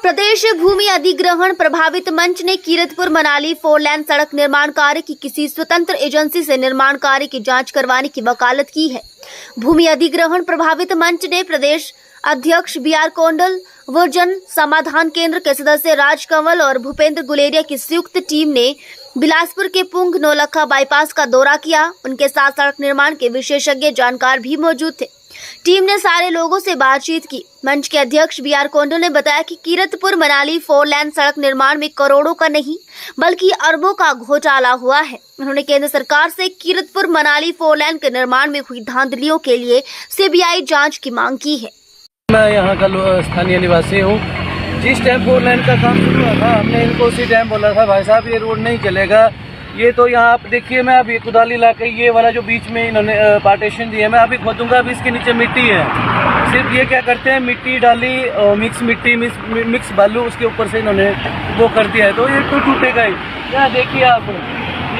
प्रदेश भूमि अधिग्रहण प्रभावित मंच ने कीरतपुर मनाली 4 लेन सड़क निर्माण कार्य की किसी स्वतंत्र एजेंसी से निर्माण कार्य की जांच करवाने की वकालत की है। भूमि अधिग्रहण प्रभावित मंच ने प्रदेश अध्यक्ष BR कोंडल व जन समाधान केंद्र के सदस्य राज कंवल और भूपेंद्र गुलेरिया की संयुक्त टीम ने बिलासपुर के पुंग नौलखा बाईपास का दौरा किया। उनके साथ सड़क निर्माण के विशेषज्ञ जानकार भी मौजूद थे। टीम ने सारे लोगों से बातचीत की। मंच के अध्यक्ष BR कोंडल ने बताया कि कीरतपुर मनाली 4 लेन सड़क निर्माण में करोड़ों का नहीं बल्कि अरबों का घोटाला हुआ है। उन्होंने केंद्र सरकार से कीरतपुर मनाली 4 लेन के निर्माण में हुई धांधलियों के लिए CBI जांच की मांग की है। मैं यहाँ का स्थानीय निवासी हूँ। जिस टाइम 4 लेन का काम शुरू हुआ था, हमने इनको उसी टाइम बोला था भाई साहब ये रोड नहीं चलेगा। ये तो यहाँ आप देखिए, मैं अभी कुदाली ला के ये वाला जो बीच में इन्होंने पार्टीशन दिया है, मैं अभी खोदूंगा। अभी इसके नीचे मिट्टी है। सिर्फ ये क्या करते हैं, मिट्टी डाली और मिक्स मिट्टी मिक्स बालू उसके ऊपर से इन्होंने वो कर दिया है, तो ये तो टूटेगा ही। यहाँ देखिए आप,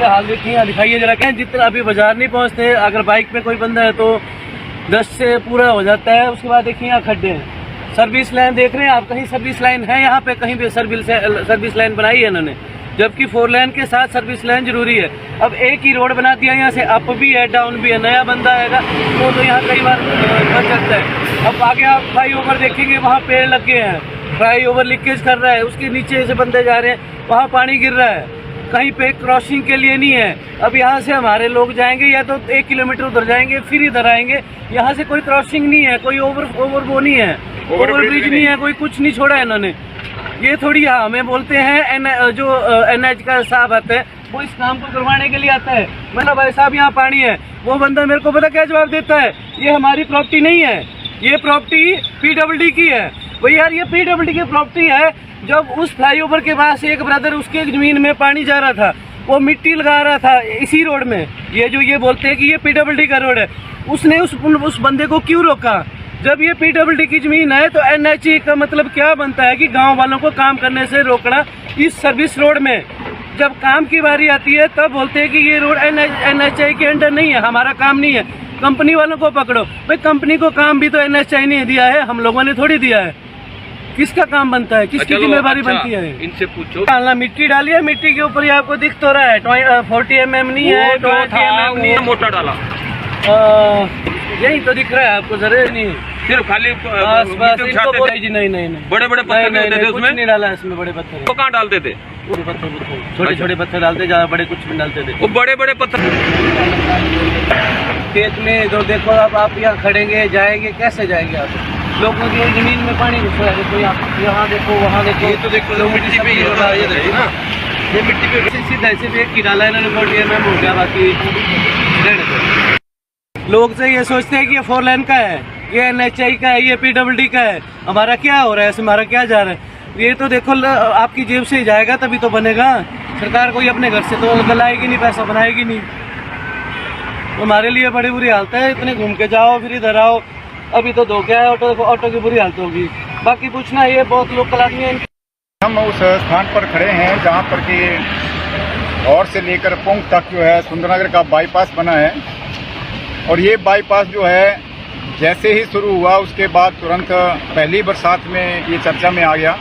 ये हाल देखिए, यहाँ दिखाइए जरा। क्या जितना अभी बाजार नहीं पहुँचते, अगर बाइक पे कोई बंदा है तो 10 से पूरा हो जाता है। उसके बाद देखिए यहाँ खड्डे हैं। सर्विस लाइन देख रहे हैं आप, कहीं सर्विस लाइन है यहाँ पे, कहीं पे सर्विस लाइन बनाई है इन्होंने, जबकि 4 लेन के साथ सर्विस लाइन जरूरी है। अब एक ही रोड बना दिया, यहाँ से अप भी है डाउन भी है। नया बंदा आएगा वो तो यहाँ कई बार फंस सकता है। अब आगे आप फ्लाईओवर देखेंगे, वहाँ पेड़ लगे हैं, फ्लाईओवर लीकेज कर रहा है, उसके नीचे से बंदे जा रहे हैं, वहाँ पानी गिर रहा है, कहीं पे क्रॉसिंग के लिए नहीं है। अब यहाँ से हमारे लोग जाएंगे या तो 1 किलोमीटर उधर जाएंगे फिर इधर आएंगे। यहाँ से कोई क्रॉसिंग नहीं है, कोई ओवर वो नहीं है, ओवर ब्रिज नहीं है, कोई कुछ नहीं छोड़ा है इन्होंने। ये थोड़ी हमें बोलते हैं जो NH का साहब आता है वो इस काम को करवाने के लिए आता है। मतलब भाई साहब यहाँ पानी है, वो बंदा मेरे को पता क्या जवाब देता है, ये हमारी प्रॉपर्टी नहीं है, ये प्रॉपर्टी PWD की है। भाई यार ये PWD की प्रॉपर्टी है। जब उस फ्लाईओवर के पास एक ब्रदर उसके जमीन में पानी जा रहा था, वो मिट्टी लगा रहा था इसी रोड में, ये जो ये बोलते हैं कि ये PWD का रोड है, उसने उस बंदे को क्यों रोका? जब ये PWD की जमीन है तो NH का मतलब क्या बनता है कि गांव वालों को काम करने से रोकना इस सर्विस रोड में। जब काम की बारी आती है तब बोलते हैं कि ये रोड NHI के अंडर नहीं है, हमारा काम नहीं है, कंपनी वालों को पकड़ो। भाई कंपनी को काम भी तो NHI ने दिया है, हम लोगों ने थोड़ी दिया है। किसका काम बनता है, किसकी जिम्मेवारी बनती है? इनसे पूछो। डालना मिट्टी डाली है, मिट्टी के ऊपर ये आपको दिख तो रहा है 40 mm नहीं है, 20 mm नहीं है, मोटा डाला यही तो दिख रहा है आपको। जरूर नहीं सिर्फ खाली जी, नहीं बड़े बड़े पत्थर नहीं, उसमें नहीं डाला इसमें। बड़े पत्थर तो कहाँ डालते थे? छोटे छोटे पत्थर डालते, ज्यादा बड़े कुछ भी डालते थे। वो बड़े बड़े पत्थर खेत में जो देखो आप यहाँ खड़ेंगे, जाएंगे कैसे जाएंगे आप? लोगों की जमीन में पानी घुस रहा है। देखो यहाँ देखो, वहाँ देखो, ये तो देखो मिट्टी पे ही ना, ये मिट्टी पे सीधा ऐसे एक ही डाला इन्होंने, 40 mm हो गया, बाकी लोग से ये सोचते हैं कि ये 4 लेन का है, ये NHI का है, ये PWD का है। हमारा क्या हो रहा है, हमारा क्या जा रहा है? ये तो देखो आपकी जेब से ही जाएगा तभी तो बनेगा। सरकार कोई अपने घर से तो गलाएगी नहीं, पैसा बनाएगी नहीं। हमारे लिए बड़ी बुरी हालत है। इतने घूम के जाओ फिर इधर आओ, अभी तो धोखा है, ऑटो की बुरी हालत होगी। बाकी कुछ ना, ये बहुत लोकल आदमी है। हम उस स्थान पर खड़े हैं जहाँ पर कि और से लेकर पुंग तक जो है सुंदरनगर का बाईपास बना है। और ये बाईपास जो है जैसे ही शुरू हुआ उसके बाद तुरंत पहली बरसात में ये चर्चा में आ गया।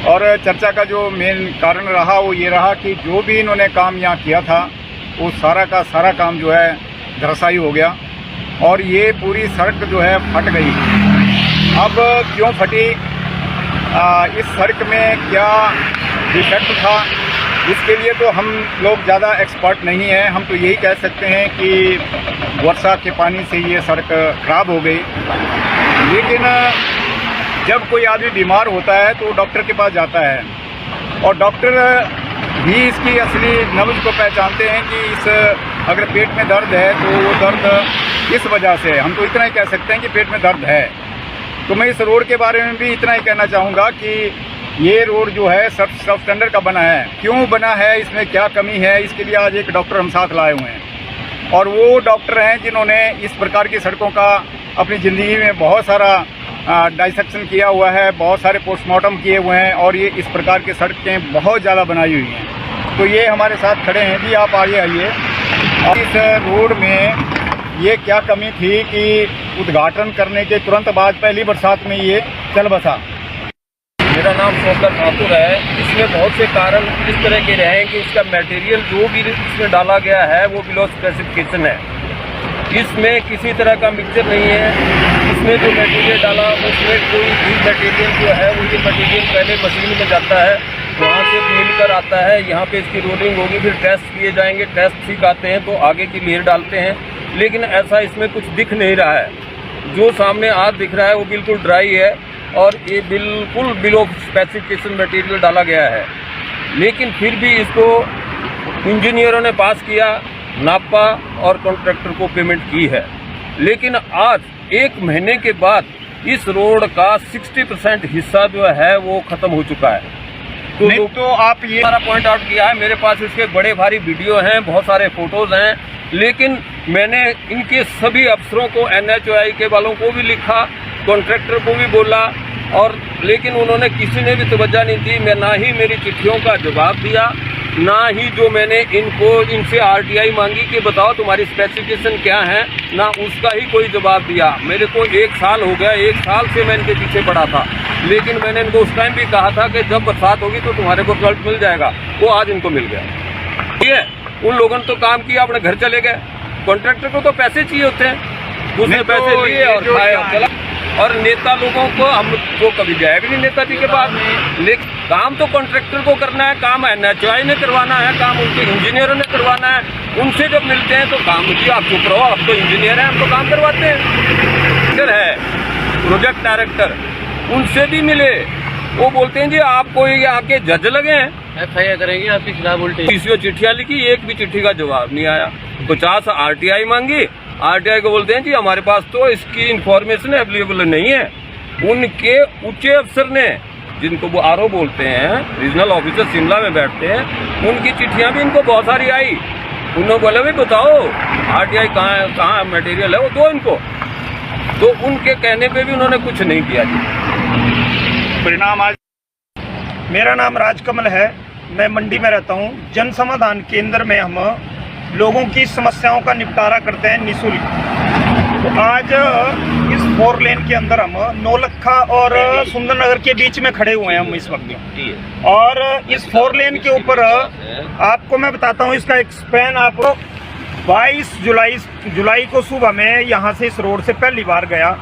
और चर्चा का जो मेन कारण रहा वो ये रहा कि जो भी इन्होंने काम यहाँ किया था वो सारा का सारा काम जो है धराशायी हो गया और ये पूरी सड़क जो है फट गई। अब क्यों फटी, इस सड़क में क्या डिफेक्ट था, इसके लिए तो हम लोग ज़्यादा एक्सपर्ट नहीं हैं। हम तो यही कह सकते हैं कि वर्षा के पानी से ये सड़क खराब हो गई। लेकिन जब कोई आदमी बीमार होता है तो डॉक्टर के पास जाता है और डॉक्टर भी इसकी असली नब्ज को पहचानते हैं कि इस अगर पेट में दर्द है तो वो दर्द इस वजह से, हम तो इतना ही कह सकते हैं कि पेट में दर्द है। तो मैं इस रोड के बारे में भी इतना ही कहना चाहूँगा कि ये रोड जो है सब स्टैंडर्ड का बना है। क्यों बना है, इसमें क्या कमी है, इसके लिए आज एक डॉक्टर हम साथ लाए हुए हैं। और वो डॉक्टर हैं जिन्होंने इस प्रकार की सड़कों का अपनी ज़िंदगी में बहुत सारा डाइसेक्शन किया हुआ है, बहुत सारे पोस्टमार्टम किए हुए हैं और ये इस प्रकार की सड़कें बहुत ज़्यादा बनाई हुई हैं। तो ये हमारे साथ खड़े हैं जी, आप आगे आइए। और इस रोड में ये क्या कमी थी कि उद्घाटन करने के तुरंत बाद पहली बरसात में ये चल बसा। मेरा नाम शौकत ठाकुर है। इसमें बहुत से कारण इस तरह के रहे हैं कि इसका मटेरियल जो भी इसमें डाला गया है वो बिलो स्पेसिफिकेशन है। इसमें किसी तरह का मिक्सचर नहीं है। इसमें जो मटेरियल डाला उसमें कोई भी मटेरियल जो है वो ये मटेरियल पहले मशीन में जाता है, वहाँ से मिलकर आता है, यहाँ पे इसकी रोलिंग होगी, फिर टेस्ट किए जाएंगे, टेस्ट ठीक आते हैं तो आगे की लेयर डालते हैं। लेकिन ऐसा इसमें कुछ दिख नहीं रहा है। जो सामने आज दिख रहा है वो बिल्कुल ड्राई है और ये बिल्कुल बिलो स्पेसिफिकेशन मटेरियल डाला गया है। लेकिन फिर भी इसको इंजीनियरों ने पास किया, नापा और कॉन्ट्रैक्टर को पेमेंट की है। लेकिन आज 1 महीने के बाद इस रोड का 60% हिस्सा जो है वो खत्म हो चुका है। तो आप ये सारा पॉइंट आउट किया है। मेरे पास इसके बड़े भारी वीडियो हैं, बहुत सारे फोटोज हैं। लेकिन मैंने इनके सभी अफसरों को, NHAI के वालों को भी लिखा, कॉन्ट्रैक्टर को भी बोला, और लेकिन उन्होंने किसी ने भी तवज्जो नहीं दी। मैं ना ही मेरी चिट्ठियों का जवाब दिया, ना ही जो मैंने इनसे RTI मांगी कि बताओ तुम्हारी स्पेसिफिकेशन क्या है, ना उसका ही कोई जवाब दिया। मेरे को 1 साल हो गया, 1 साल से मैं इनके पीछे पड़ा था। लेकिन मैंने इनको उस टाइम भी कहा था कि जब बरसात होगी तो तुम्हारे को रिजल्ट मिल जाएगा। वो आज इनको मिल गया। ठीक है, उन लोगों ने तो काम किया, अपने घर चले गए। कॉन्ट्रैक्टर को तो पैसे चाहिए होते हैं, उसने पैसे लिए और खाए और चला। और नेता लोगों को हम तो कभी गए भी नहीं नेताजी के पास। लेकिन काम तो कॉन्ट्रैक्टर को करना है, काम NHAI ने करवाना है, काम उनके इंजीनियरों ने करवाना है। उनसे जब मिलते हैं तो काम की आप चुप रहो, आप तो इंजीनियर हैं, हम तो काम करवाते हैं। फिर है प्रोजेक्ट डायरेक्टर, उनसे भी मिले, वो बोलते हैं जी आपको ये आके जज लगे हैं, FIR करेंगे आपके खिलाफ उल्टे। किसी चिट्ठियाँ लिखी, एक भी चिट्ठी का जवाब नहीं आया। 50 RTI मांगी, RTI को बोलते हैं जी हमारे पास तो इसकी इंफॉर्मेशन अवेलेबल नहीं है। उनके उच्च अफसर ने, जिनको वो RO बोलते हैं, रीजनल ऑफिसर शिमला में बैठते हैं, उनकी चिट्ठियाँ भी इनको बहुत सारी आई। उन्होंने बोला भाई बताओ RTI कहाँ मटेरियल है, वो दो इनको। तो उनके कहने पे भी उन्होंने कुछ नहीं किया जी। परिणाम आज मेरा नाम राजकमल है, मैं मंडी में रहता हूँ। जन समाधान केंद्र में हम लोगों की समस्याओं का निपटारा करते हैं निःशुल्क। तो आज इस 4 लेन के अंदर हम नौलखा और सुंदरनगर के बीच में खड़े हुए हैं हम इस वक्त। और इस 4 लेन के ऊपर आपको मैं बताता हूँ, इसका एक स्पैन आपको 22 जुलाई को सुबह में यहाँ से इस रोड से पहली बार गया।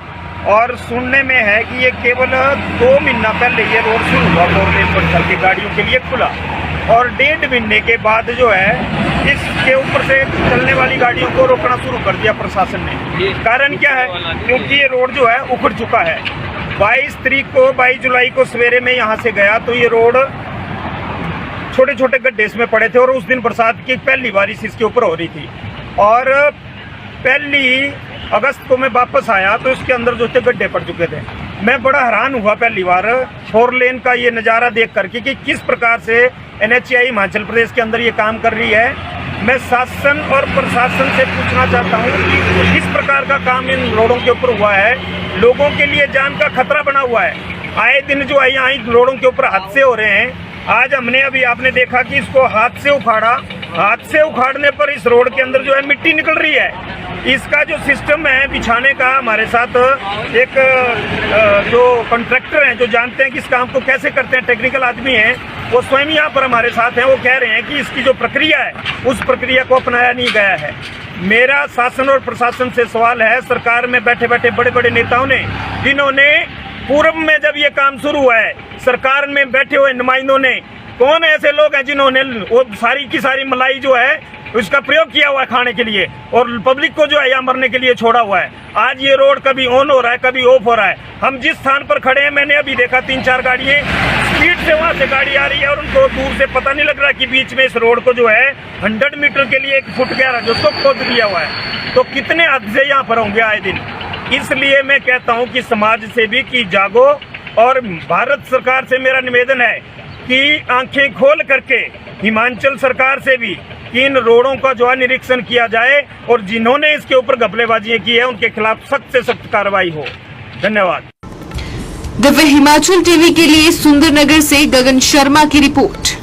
और सुनने में है कि ये केवल 2 महीना पहले ये रोड शुरू हुआ 4 लेन पर चल के गाड़ियों के लिए खुला, और 1.5 महीने के बाद जो है इसके ऊपर से चलने वाली गाड़ियों को रोकना शुरू कर दिया प्रशासन ने। कारण क्या है? क्योंकि ये रोड जो है उखड़ चुका है। 22 जुलाई को सवेरे में यहाँ से गया तो ये रोड छोटे छोटे गड्ढे इसमें पड़े थे, और उस दिन बरसात की पहली बारिश इसके ऊपर हो रही थी। और 1 अगस्त को मैं वापस आया तो इसके अंदर जो थे गड्ढे पड़ चुके थे। मैं बड़ा हैरान हुआ पहली बार 4 लेन का ये नज़ारा देख करके कि किस प्रकार से NHAI हिमाचल प्रदेश के अंदर ये काम कर रही है। मैं शासन और प्रशासन से पूछना चाहता हूँ कि किस प्रकार का काम इन रोडों के ऊपर हुआ है। लोगों के लिए जान का खतरा बना हुआ है। आए दिन जो है यहाँ रोडों के ऊपर हादसे हो रहे हैं। आज हमने अभी आपने देखा कि इसको हाथ से उखाड़ा, हाथ से उखाड़ने पर इस रोड के अंदर जो है मिट्टी निकल रही है। इसका जो सिस्टम है बिछाने का, हमारे साथ एक जो कॉन्ट्रैक्टर हैं जो जानते हैं कि इस काम को कैसे करते हैं, टेक्निकल आदमी हैं, वो स्वयं यहाँ पर हमारे साथ हैं। वो कह रहे हैं कि इसकी जो प्रक्रिया है उस प्रक्रिया को अपनाया नहीं गया है। मेरा शासन और प्रशासन से सवाल है, सरकार में बैठे बैठे बड़े बड़े नेताओं ने, जिन्होंने पूर्व में जब ये काम शुरू हुआ है, सरकार में बैठे हुए नुमाइंदों ने, कौन ऐसे लोग हैं जिन्होंने वो सारी की सारी मलाई जो है उसका प्रयोग किया हुआ है खाने के लिए, और पब्लिक को जो है यहाँ मरने के लिए छोड़ा हुआ है। आज ये रोड कभी ऑन हो रहा है, कभी ऑफ हो रहा है। हम जिस स्थान पर खड़े हैं, मैंने अभी देखा 3-4 गाड़ियाँ स्पीड से वहाँ से गाड़ी आ रही है, और उनको दूर से पता नहीं लग रहा कि बीच में इस रोड को जो है 100 मीटर के लिए 1 फुट गहरा जो उसको खोद दिया हुआ है। तो कितने हादसे यहाँ पर होंगे आए दिन। इसलिए मैं कहता हूँ कि समाज से भी कि जागो, और भारत सरकार से मेरा निवेदन है कि आंखें खोल करके हिमाचल सरकार से भी कि इन रोडों का जो है निरीक्षण किया जाए, और जिन्होंने इसके ऊपर घपलेबाजी की है उनके खिलाफ सख्त से सख्त कार्रवाई हो। धन्यवाद। दिव्य हिमाचल टीवी के लिए सुंदरनगर से गगन शर्मा की रिपोर्ट।